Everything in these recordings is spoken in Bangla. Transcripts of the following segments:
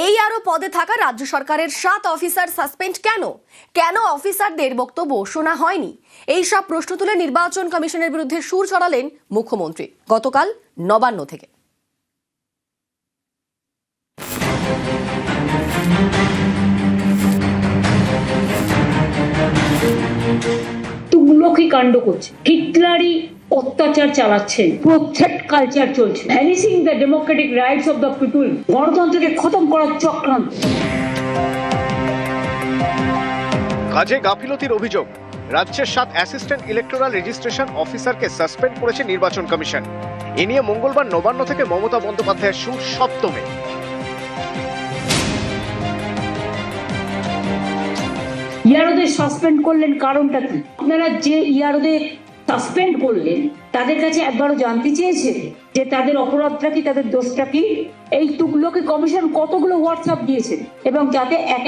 এই আরো পদে থাকা রাজ্য সরকারের 7 অফিসার সাসপেন্ড কেন অফিসারদের বক্তব্য শোনা হয়নি? এই সব প্রশ্ন তুলে নির্বাচন কমিশনের বিরুদ্ধে সুর চড়ালেন মুখ্যমন্ত্রী গতকাল নবান্ন থেকে। তুগলকি কাণ্ড করছে, হিটলারি অত্যাচার চালাচ্ছেন, প্রোটেক্ট কালচার চলছে, vanishing the Democratic rights of the people, গণতন্ত্রকে খতম করার চক্রান্ত। কাজে গাফিলতির অভিযোগ, রাজ্যের 7 অ্যাসিস্ট্যান্ট ইলেকটোরাল রেজিস্ট্রেশন অফিসারকে সাসপেন্ড করেছে নির্বাচন কমিশন। এ নিয়ে মঙ্গলবার নবান্ন থেকে মমতা বন্দ্যোপাধ্যায়ের সুর সপ্তমে। ইয়ারোদের সাসপেন্ড করলেন, কারণটা কি? আপনারা যে ইয়ারোদের সাসপেন্ড করলেন তাদের কাছে একবারও জানতে চেয়েছে যে তাদের অপরাধটা কি, তাদের দোষটা কি? এই তুগলকি কমিশন কতগুলো হোয়াটসঅ্যাপ দিয়েছে এবং যাতে এক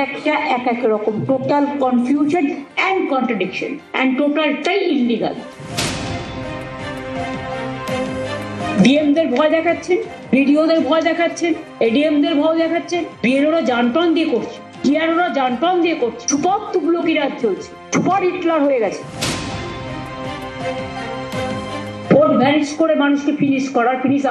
এক রকম, total confusion and contradiction and টোটালটাই ইলিগাল। ডিএমদের ভয় দেখাচ্ছেন, বিডিওদের ভয় দেখাচ্ছেন, এডিএমদের ভয় দেখাচ্ছেন, বিএলওরা জানপ্রাণ দিয়ে করছে, জিআরওরা জানপ্রাণ দিয়ে করছে। সুপার তুগলকি রাজ চলছে, সুপার হিটলার হয়ে গেছে। ভোট ভ্যানিশ করে মানুষকে ফিনিশ করার ফিনিশ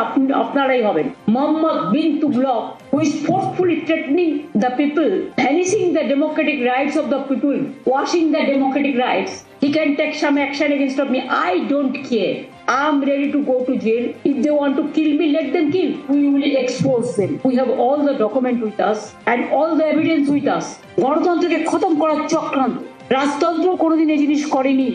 আপনারাই হবেন। Mohammad bin Tughlaq, who is forcefully threatening the people, vanishing the democratic rights of the people, washing the democratic rights. He can take some action against me. I don't care. I'm ready to go to jail. If they want to kill me, let them kill. We will expose them. We have all the document with us and all the evidence with us. গণতন্ত্রকে খতম করার চক্রান্ত। রাজতন্ত্র কোনোদিন এই জিনিস করেনি।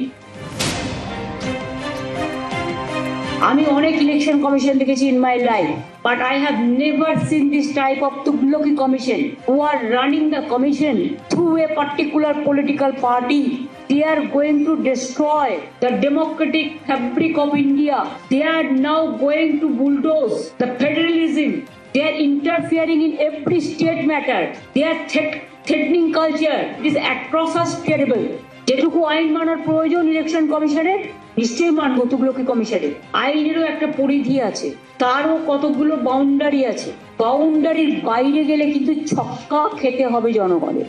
আমি অনেক ইলেকশন কমিশন দেখেছি in my life, but I have never seen this type of Tughlaqi commission who are running the commission through a particular political party. They are going to destroy the democratic fabric of India. They are now going to bulldoze the federalism. They are interfering in every state matter. They are threatening culture. It is atrocious, terrible. যেটুকু আইন মানার প্রয়োজন ইলেকশন কমিশনের, নিশ্চয়ই মানবো তুগলকি কমিশনের। আইনেরও একটা পরিধি আছে, তারও কতগুলো বাউন্ডারি আছে। বাউন্ডারির বাইরে গেলে কিন্তু ছক্কা খেতে হবে জনগণের।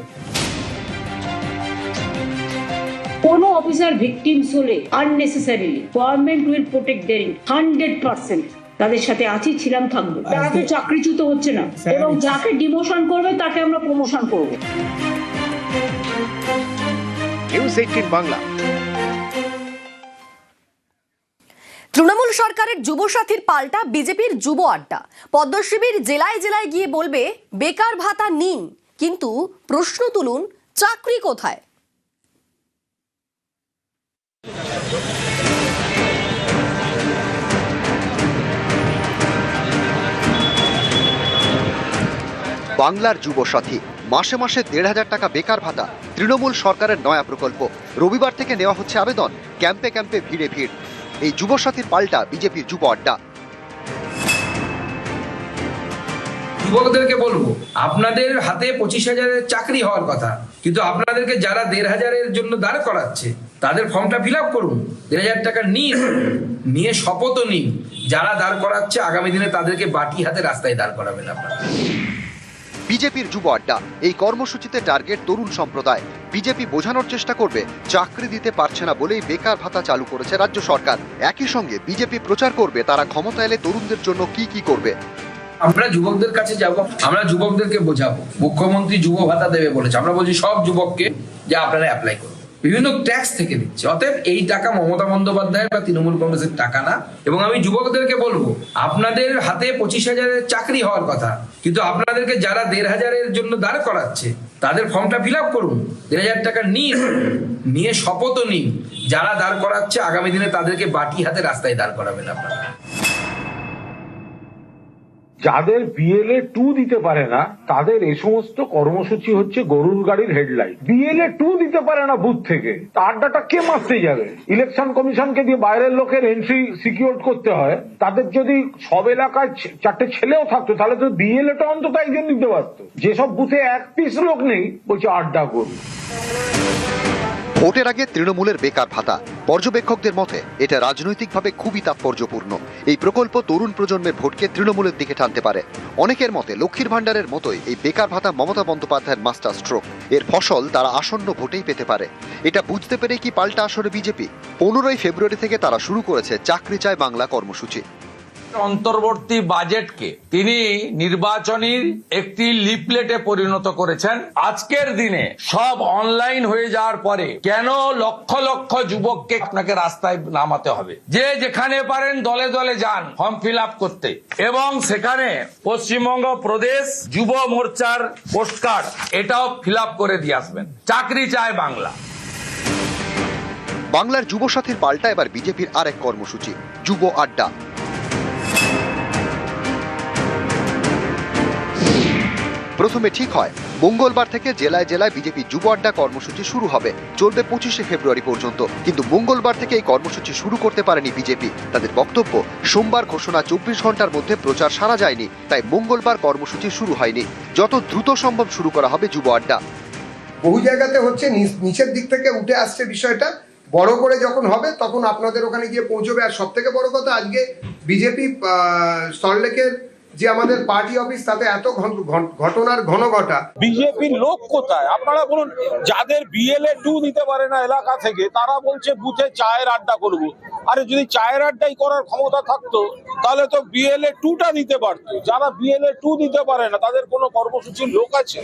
কোনো অফিসার ভিকটিমস হলে unnecessarily government will protect their 100%। তাদের সাথে আছি, ছিলাম, থাকবো। তারা তো চাকরিচ্যুত হচ্ছে না, এবং যাকে ডিমোশন করবে তাকে আমরা প্রমোশন করবো। নিউজ 18 বাংলা। তৃণমূল সরকারের যুবসাথীর পাল্টা বিজেপির যুব আড্ডা। পদ্মশিবির জেলায় জেলায় গিয়ে বলবে বেকার ভাতা নিন, কিন্তু প্রশ্ন তুলুন চাকরি কোথায়? বাংলার যুবসাথী, মাসে মাসে 1,500 টাকা বেকার ভাতা, তৃণমূল সরকারের নয়া প্রকল্প। রবিবার থেকে নেওয়া হচ্ছে আবেদন, ক্যাম্পে ক্যাম্পে ভিড়ে ভিড়। এই যুবসাথীর পাল্টা বিজেপির যুব আড্ডা। যুবকদেরকে বলবো, আপনাদের হাতে 25,000-এর চাকরি হওয়ার কথা, কিন্তু আপনাদেরকে যারা 1,500-এর জন্য দাঁড় করাচ্ছে তাদের ফর্মটা ফিল আপ করুন, 1,000 টাকা নিয়ে শপথও নিন, যারা দাঁড় করাচ্ছে আগামী দিনে তাদেরকে বাটি হাতে রাস্তায় দাঁড় করাবেন আপনারা। বিজেপির যুব আড্ডা। এই কর্মসূচিতে টার্গেট তরুণ সম্প্রদায়। বিজেপি বোঝানোর চেষ্টা করবে চাকরি দিতে পারছে না বলেই বেকার ভাতা চালু করেছে রাজ্য সরকার। একই সঙ্গে বিজেপি প্রচার করবে তারা ক্ষমতা এলে তরুণদের জন্য কি করবে। আমরা যুবকদের কাছে যাব, আমরা যুবকদেরকে বোঝাবো। মুখ্যমন্ত্রী যুব ভাতা দেবে বলেছে, আমরা বলছি সব যুবককে যে আপনারা অ্যাপ্লাই করুন। বিভিন্ন ট্যাক্স থেকে দিচ্ছে, অতএব এই টাকা মমতা বন্দ্যোপাধ্যায় বা তৃণমূল কংগ্রেসের টাকা না। এবং আমি যুবকদেরকে বলবো, আপনাদের হাতে 25,000-এর চাকরি হওয়ার কথা, কিন্তু আপনাদেরকে যারা 1,500-এর জন্য দাঁড় করাচ্ছে তাদের ফর্মটা ফিল আপ করুন, 1,000 টাকা নিয়ে শপথও নিন, যারা দাঁড় করাচ্ছে আগামী দিনে তাদেরকে বাটি হাতে রাস্তায় দাঁড় করাবেন আপনারা। যাদের বিএলএ 2 দিতে পারে না তাদের এই সমস্ত কর্মসূচি হচ্ছে গরুর গাড়ির হেডলাইট। বিএলএ 2 দিতে পারে না বুথ থেকে, আড্ডাটা কে মারতে যাবে? ইলেকশন কমিশনকে দিয়ে বাইরের লোকের এন্ট্রি সিকিউর করতে হয়। তাদের যদি সব এলাকায় 4টে ছেলেও থাকতো তাহলে তো বিএলএটা অন্তত একজন দিতে পারতো। যেসব বুথে 1 পিস লোক নেই, বলছে আড্ডা করুন। ভোটের আগে তৃণমূলের বেকার ভাতা, পর্যবেক্ষকদের মতে এটা রাজনৈতিকভাবে খুবই তাৎপর্যপূর্ণ। এই প্রকল্প তরুণ প্রজন্মের ভোটকে তৃণমূলের দিকে টানতে পারে। অনেকের মতে লক্ষ্মীর ভাণ্ডারের মতোই এই বেকার ভাতা মমতা বন্দ্যোপাধ্যায়ের মাস্টার স্ট্রোক। এর ফসল তারা আসন্ন ভোটেই পেতে পারে। এটা বুঝতে পেরে কি পাল্টা আসরে বিজেপি? 15ই ফেব্রুয়ারি থেকে তারা শুরু করেছে চাকরি চায় বাংলা কর্মসূচি। অন্তর্বর্তী বাজেটকে তিনি নির্বাচনীর একটি লিফলেটে পরিণত করেছেন। আজকের দিনে সব অনলাইন হয়ে যাওয়ার পরে কেন লক্ষ লক্ষ যুবককে আপনাকে রাস্তায় নামাতে হবে? যে যেখানে পারেন দলে দলে যান ফর্ম ফিল আপ করতে, এবং সেখানে পশ্চিমবঙ্গ প্রদেশ যুব মোর্চার পোস্টকার্ড এটাও ফিল আপ করে দিয়ে আসবেন। চাকরি চায় বাংলা। বাংলার যুবসাথীর পাল্টা এবার বিজেপির আরেক কর্মসূচি, যুব আড্ডা। প্রথমে ঠিক হয় মঙ্গলবার থেকে জেলায় জেলায় বিজেপি যুব আড্ডা কর্মসূচি শুরু হবে, চলবে 25শে ফেব্রুয়ারি পর্যন্ত। কিন্তু মঙ্গলবার থেকে এই কর্মসূচি শুরু করতে পারেনি বিজেপি। তাদের বক্তব্য, সোমবার ঘোষণা 24 ঘন্টার মধ্যে প্রচার সারা যায়নি, তাই মঙ্গলবার কর্মসূচি শুরু হয়নি। যত দ্রুত সম্ভব শুরু করা হবে যুব আড্ডা। বহু জায়গাতে হচ্ছে নিচের দিক থেকে উঠে আসছে বিষয়টা, বড় করে যখন হবে তখন আপনাদের ওখানে গিয়ে পৌঁছবে। আর সব থেকে বড় কথা, আজকে বিজেপি সল্টলেকের যে আমাদের পার্টি অফিস, তাতে এত ঘটনার ঘনঘটা। বিজেপির লোক কোথায় আপনারা বলুন? যাদের BLA 2 দিতে পারে না এলাকা থেকে, তারা বলছে বুথে চায়ের আড্ডা করব। আরে যদি চায়ের আড্ডাই করার ক্ষমতা থাকতো তাহলে তো BLA 2টা দিতে পারতো। যারা BLA 2 দিতে পারে না তাদের কোনো কর্মসূচির লোক আছে?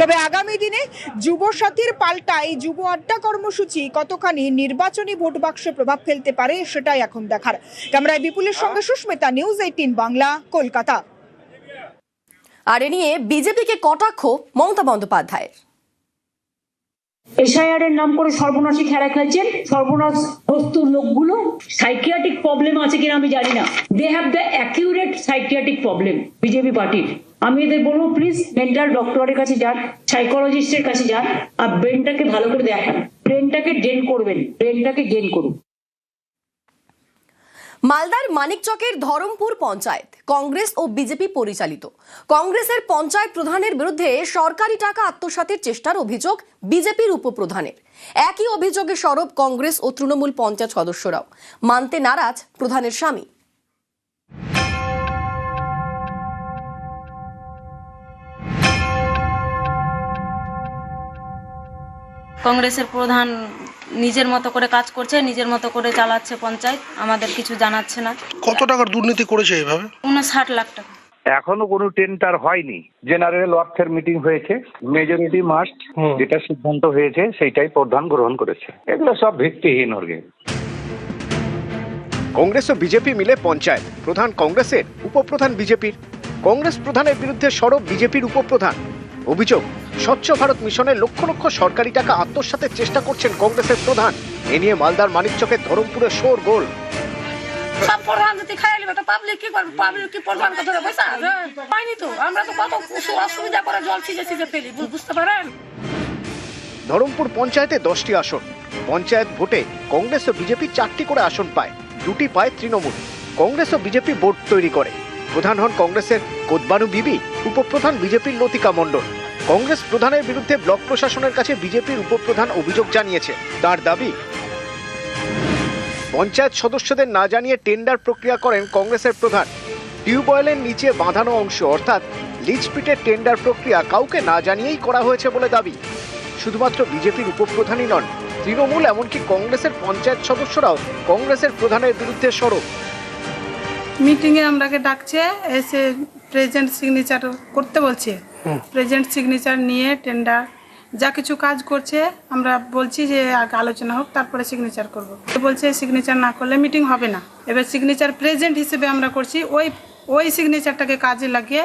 তবে আগামী দিনে যুবসাথীর পাল্টা এই যুব আড্ডা কর্মসূচি কতখানি নির্বাচনী ভোট বাক্সে প্রভাব ফেলতে পারে সেটাই এখন দেখার। ক্যামেরায় বিপুলের সঙ্গে সুস্মিতা, নিউজ 18 বাংলা, কলকাতা। আর এ নিয়ে বিজেপিকে কটাক্ষ মমতা বন্দ্যোপাধ্যায়ের। এসআইআর এর নাম করে সর্বনাশী খেলা খেলছেন। সর্বনাশ বস্তুর লোকগুলো সাইকিয়াট্রিক প্রবলেম আছে কিনা আমি জানি না। They have the accurate psychiatric problem BJP পার্টির। আমি এদের বলবো প্লিজ মেন্টাল ডক্টরের কাছে যান, সাইকোলজিস্টের কাছে যান, আর ব্রেনটাকে ভালো করে দেখান। ব্রেনটাকে ড্রেন করবেন, ব্রেনটাকে ড্রেন করুন। মালদার মানিকচকের ধরমপুর পঞ্চায়েত কংগ্রেস ও বিজেপি পরিচালিত। কংগ্রেসের পঞ্চায়েত প্রধানের বিরুদ্ধে সরকারি টাকা আত্মসাতের চেষ্টার অভিযোগ বিজেপির উপপ্রধানের। একই অভিযোগে সরব কংগ্রেস ও তৃণমূল পঞ্চায়েত সদস্যরাও। মানতে নারাজ প্রধানের স্বামী। কংগ্রেসের প্রধান নিজের মতো করে কাজ করছে, নিজের মতো করে চালাচ্ছে পঞ্চায়েত, আমাদের কিছু জানাচ্ছে না। কত টাকার দুর্নীতি করেছে এইভাবে? 59 লাখ টাকা। এখনো কোনো টেন্ডার হয়নি। জেনারেল ওয়ার্কসের মিটিং হয়েছে, মেজরিটি মাস্ট, যেটা সিদ্ধান্ত হয়েছে সেইটাই প্রধান গ্রহণ করেছে। এগুলো সব ভিত্তিহীন ওরগে। কংগ্রেস ও বিজেপি মিলে পঞ্চায়েত প্রধান কংগ্রেসের, উপপ্রধান বিজেপির। কংগ্রেস প্রধানের বিরুদ্ধে সরব বিজেপির উপপ্রধান। অভিযোগ, স্বচ্ছ ভারত মিশনের লক্ষ লক্ষ সরকারি টাকা আত্মসাতের চেষ্টা করছেন কংগ্রেসের প্রধান। এ নিয়ে মালদার মানিকচকের ধরমপুরে শোরগোল। সব প্রধান যদি খাইয়ে নেবে তো পাবলিক কি করবে? পাবলিক কি প্রধানকে ধরে বসে আছে? পাইনি তো, আমরা তো কত অসুবিধা করে জল ছিঁচে ছিঁচে ফেলি, বুঝতে পারেন? ধরমপুর পঞ্চায়েতে 10টি আসন। পঞ্চায়েত ভোটে কংগ্রেস ও বিজেপি 4টি করে আসন পায়, 2টি পায় তৃণমূল। কংগ্রেস ও বিজেপি বোর্ড তৈরি করে। প্রধান হন কংগ্রেসের কোদবানু বিবি, উপপ্রধান বিজেপির লতিকা মণ্ডল। কংগ্রেস প্রধানের বিরুদ্ধে ব্লক প্রশাসনের কাছে বিজেপির উপপ্রধান অভিযোগ জানিয়েছে। তার দাবি, পঞ্চায়েত সদস্যদের না জানিয়ে টেন্ডার প্রক্রিয়া করেন কংগ্রেসের প্রধান। টিউবওয়েলের নিচে বাঁধানো অংশ অর্থাৎ লিজপিটের টেন্ডার প্রক্রিয়া কাউকে না জানিয়েই করা হয়েছে বলে দাবি। শুধুমাত্র বিজেপির উপপ্রধানই নন, তৃণমূল এমনকি কংগ্রেসের পঞ্চায়েত সদস্যরাও কংগ্রেসের প্রধানের বিরুদ্ধে সরব। মিটিংয়ে আমরাকে ডাকছে, এসে প্রেজেন্ট সিগনেচার করতে বলছে। প্রেজেন্ট সিগনেচার নিয়ে টেন্ডার যা কিছু কাজ করছে আমরা বলছি যে আগে আলোচনা হোক, তারপরে সিগনেচার করব। বলছে সিগনেচার না করলে মিটিং হবে না। এবার সিগনেচার প্রেজেন্ট হিসেবে আমরা করছি, ওই সিগনেচারটাকে কাজে লাগিয়ে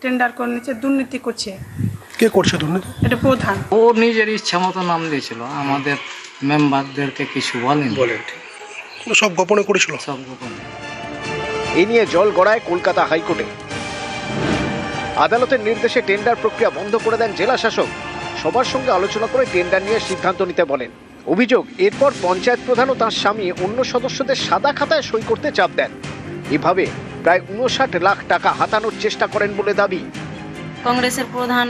টেন্ডার করে নিচ্ছে, দুর্নীতি করছে। কে করছে দুর্নীতি? এটা প্রধান। ও নিজের ইচ্ছা মতো নাম দিয়েছিল, আমাদের মেম্বারদেরকে কিছু বলেনি। সব গোপনে করেছিল, সব গোপনে। এ নিয়ে জল গড়ায় কলকাতা হাইকোর্টে। আদালতের নির্দেশে টেন্ডার প্রক্রিয়া বন্ধ করে দেন জেলা শাসক। সবার সঙ্গে আলোচনা করে টেন্ডার নিয়ে সিদ্ধান্ত নিতে বলেন। অভিযোগ, এরপর পঞ্চায়েত প্রধান ও তার স্বামী অন্য সদস্যদের সাদা খাতায় সই করতে চাপ দেন। এভাবে প্রায় 59 লাখ টাকা হাতানোর চেষ্টা করেন বলে দাবি। কংগ্রেসের প্রধান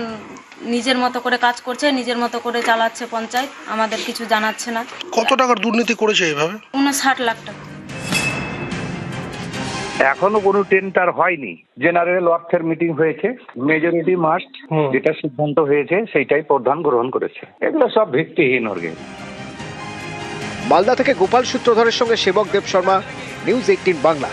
নিজের মতো করে কাজ করছে, নিজের মতো করে চালাচ্ছে পঞ্চায়েত, আমাদের কিছু জানাচ্ছে না। কত টাকার দুর্নীতি করেছে এইভাবে? 59 লাখ টাকা। এখনো কোনো টেন্ডার হয়নি, জেনারেল অর্থের মিটিং হয়েছে, মেজরিটি মাস্ট যেটা সিদ্ধান্ত হয়েছে সেইটাই প্রধান গ্রহণ করেছে। এগুলো সব ভিত্তিহীন অর্গে। মালদা থেকে গোপাল সূত্রধরের সঙ্গে সেবক দেব শর্মা, নিউজ 18 বাংলা।